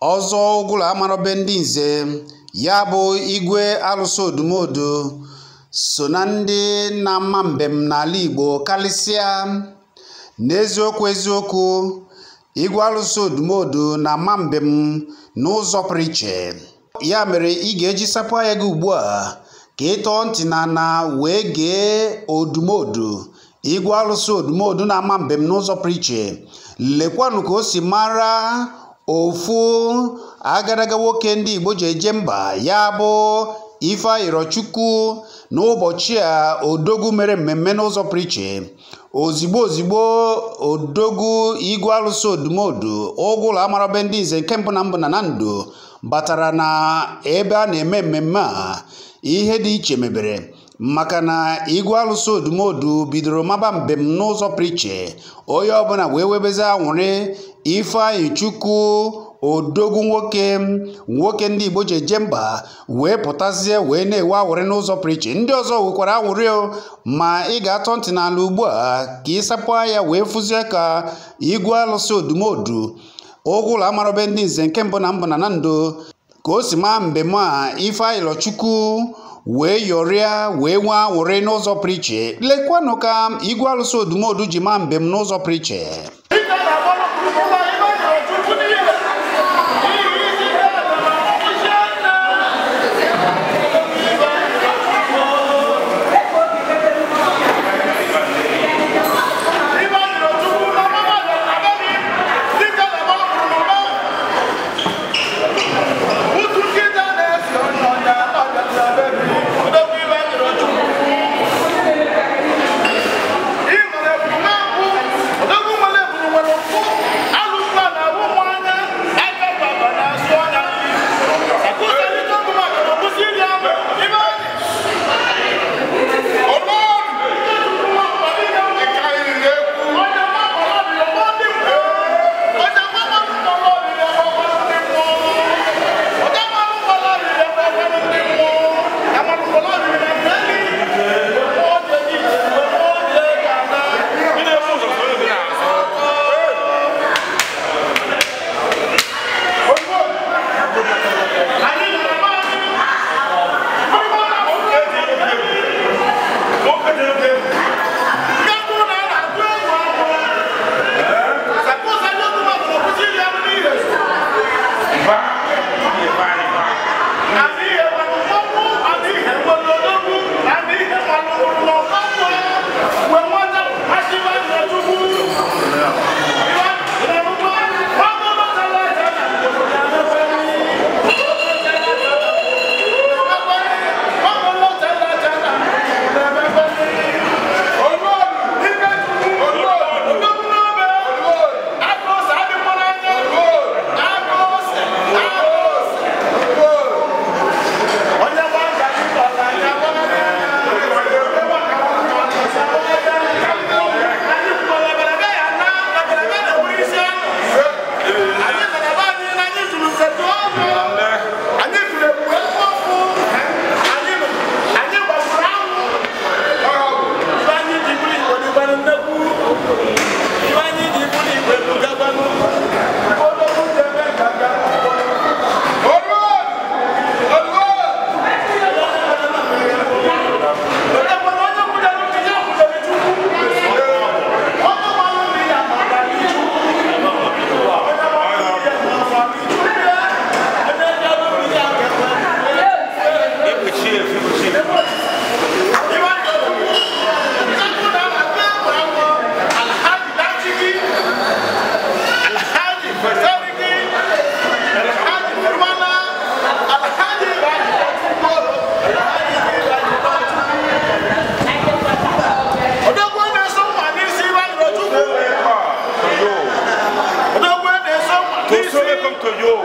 ọzọ ụgụrụ amarobe ndị nze ya bụ Igwe Alụsị Odumodu so na ndị na-ama mbem n'ala Igbo karịsịa. N'eziokwu Igwe Alụsị Odumodu na-ama mbem n'ụzọ pụrụ iche. Ya mere ị ga-eji sapụ anya gị ugbu a ka ị tọọ ntị na wee gee Odumodu, Igwe Alụsị Odumodu na-ama mbem n'ụzọ pụrụ iche. Lekwanụ ka o si mara ofu agadaga nwoke ndị Igbo ji eje mba, ya bụ Ifeanyi n'ụbọchị a odogwu mere mmemme n'ụzọ pụrụ iche. Ozigbo odogwu Igwe Alụsị Odumodu ụgụrụ amarobe ndị nze nke mbụ na ndụ batara na ebe a na-eme mmemme a, ihe dị iche mebere maka na Igwe Alụsị Odumodu bidoro maba mbem n'ụzọ pụrụ iche. Onye ọbụla wee webeze anwụrị Ifeanyi odogwu nwoke ndị Igbo ji eje mba wee pụtazie wee na-ewe awụrị n'ụzọ pụrụ iche. Ndị ọzọ nwekwara awụrị ma ị ga-atọ ntị n'ala ugbu a ka ị sapụ anya wee fụzie ka Igwe Alụsị Odumodu ụgụrụ amarobe ndị nze nke mbụ na ndụ ka o si maa mbem a Ifeanyi wee yọrịa wee nwee anwụrị n'ụzọ pụrụ iche. Lekwanụ ka Igwe Alụsị Odumodu ji maa mbem n'ụzọ pụrụ iche. Welcome to you.